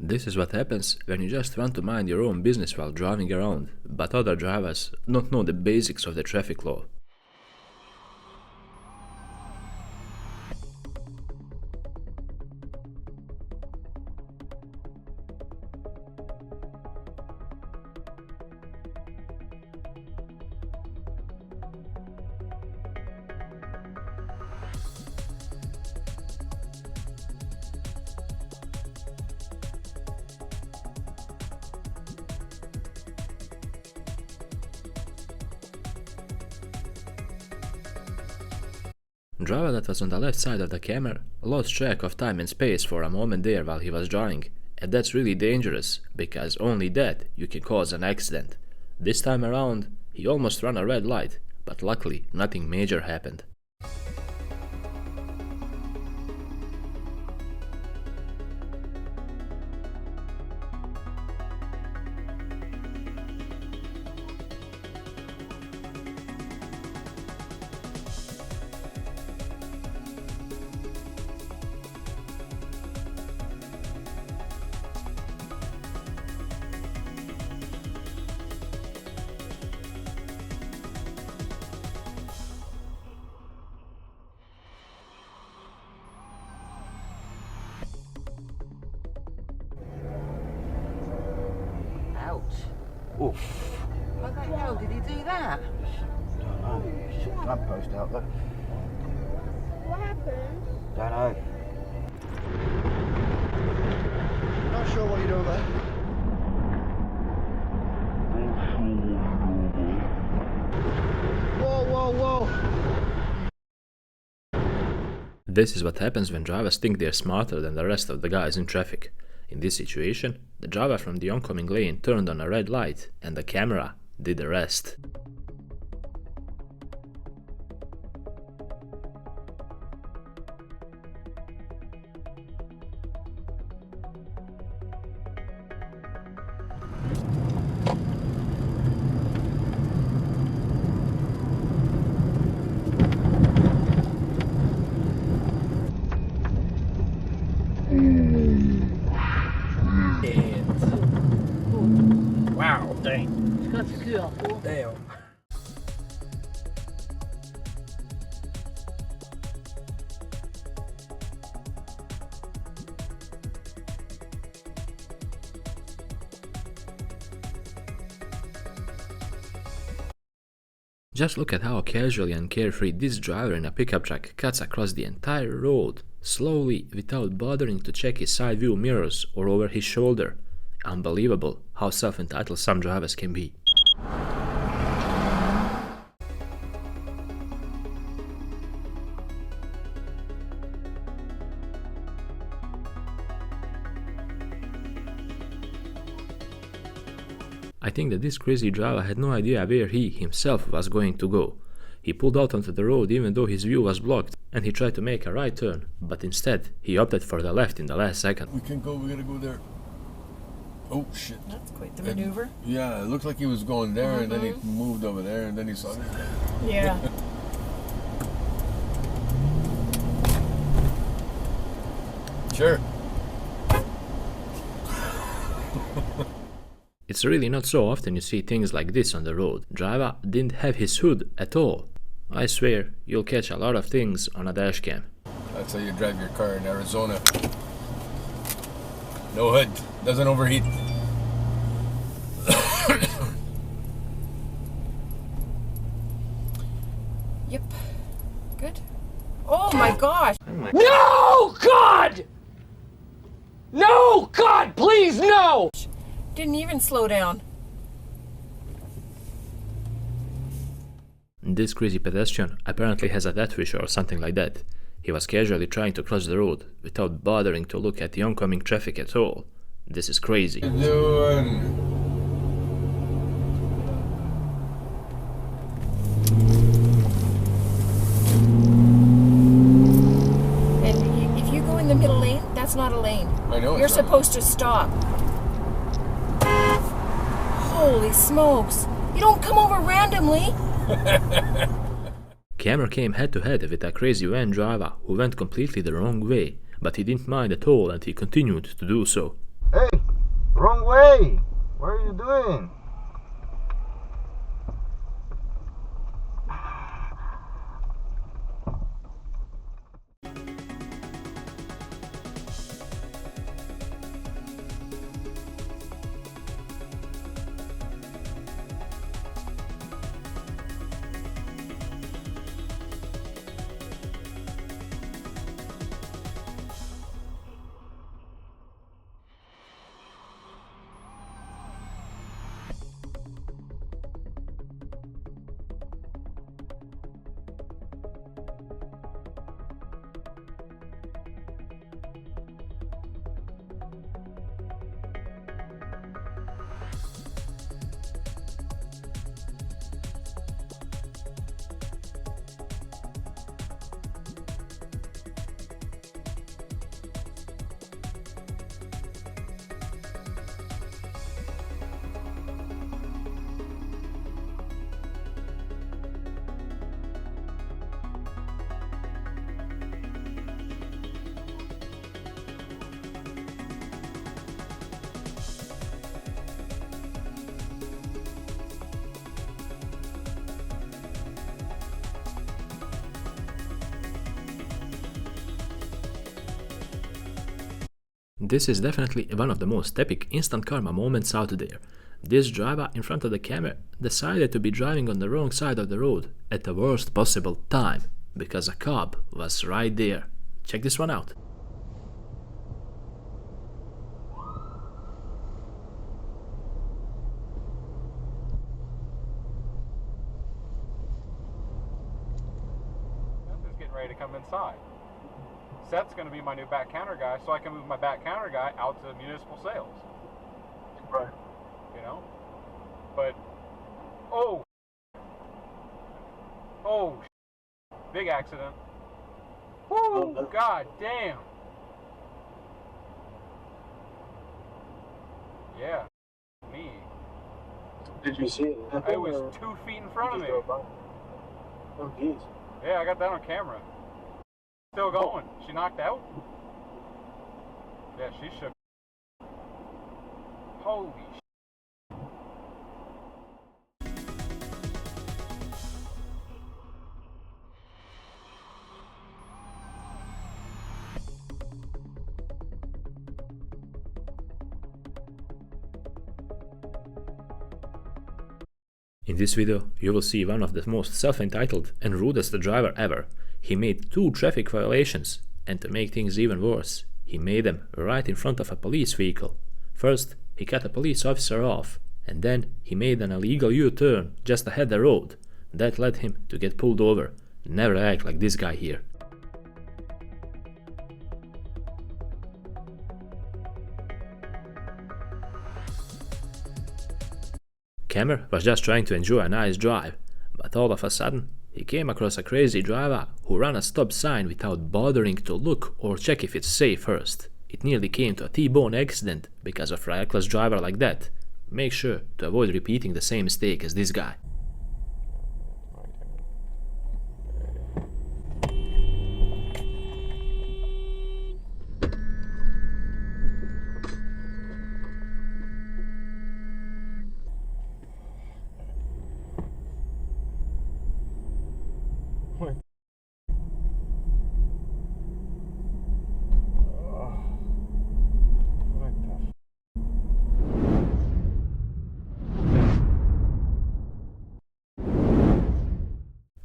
This is what happens when you just want to mind your own business while driving around, but other drivers don't know the basics of the traffic law. Driver that was on the left side of the camera lost track of time and space for a moment there while he was driving, and that's really dangerous, because only that you can cause an accident. This time around, he almost ran a red light, but luckily nothing major happened. Oof. How the hell did he do that? Don't know. He took the lamppost out there. What happened? Don't know. Not sure what you're doing there. Whoa, whoa, whoa! This is what happens when drivers think they're smarter than the rest of the guys in traffic. In this situation, the driver from the oncoming lane turned on a red light and the camera did the rest. Wow, dang. Damn. Just look at how casually and carefree this driver in a pickup truck cuts across the entire road, slowly, without bothering to check his side view mirrors or over his shoulder. Unbelievable how self-entitled some drivers can be. I think that this crazy driver had no idea where he himself was going to go. He pulled out onto the road even though his view was blocked, and he tried to make a right turn, but instead he opted for the left in the last second. We gotta go there. Oh shit. That's quite the maneuver. Yeah, it looked like he was going there and then he moved over there and then he saw it. Yeah. Sure. It's really not so often you see things like this on the road. Driver didn't have his hood at all. I swear, you'll catch a lot of things on a dash cam. That's how you drive your car in Arizona. No hood, doesn't overheat. Yep. Good. Oh my gosh! No, God! No, God, please, no! Didn't even slow down. This crazy pedestrian apparently has a death wish or something like that. He was casually trying to cross the road without bothering to look at the oncoming traffic at all. This is crazy. What are you doing? And if you go in the middle lane, that's not a lane. I know. You're supposed to stop. Holy smokes! You don't come over randomly! Camera came head to head with a crazy van driver who went completely the wrong way, but he didn't mind at all and he continued to do so. Hey, wrong way. What are you doing? This is definitely one of the most epic instant karma moments out there. This driver in front of the camera decided to be driving on the wrong side of the road at the worst possible time, because a cop was right there. Check this one out. Seth is getting ready to come inside. Seth's going to be my new back counter guy, so I can move my back counter guy out to municipal sales. Right. You know? But, oh, big accident. Woo, god damn. Yeah, me. Did you see it? I was 2 feet in front of me. Oh, jeez. Yeah, I got that on camera. Still going. She knocked out? Yeah, she shook. Holy shit. In this video, you will see one of the most self-entitled and rudest driver ever. He made 2 traffic violations, and to make things even worse, he made them right in front of a police vehicle. First, he cut a police officer off, and then he made an illegal U-turn just ahead the road. That led him to get pulled over. Never act like this guy here. Cameron was just trying to enjoy a nice drive, but all of a sudden, he came across a crazy driver who ran a stop sign without bothering to look or check if it's safe first. It nearly came to a T-bone accident because of a reckless driver like that. Make sure to avoid repeating the same mistake as this guy.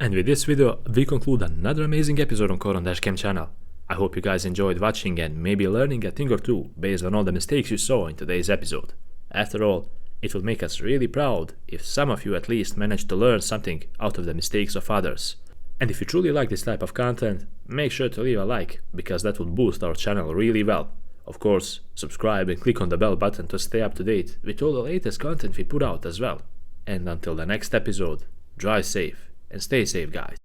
And with this video, we conclude another amazing episode on DashCam channel. I hope you guys enjoyed watching and maybe learning a thing or two based on all the mistakes you saw in today's episode. After all, it will make us really proud if some of you at least managed to learn something out of the mistakes of others. And if you truly like this type of content, make sure to leave a like, because that would boost our channel really well. Of course, subscribe and click on the bell button to stay up to date with all the latest content we put out as well. And until the next episode, drive safe and stay safe, guys.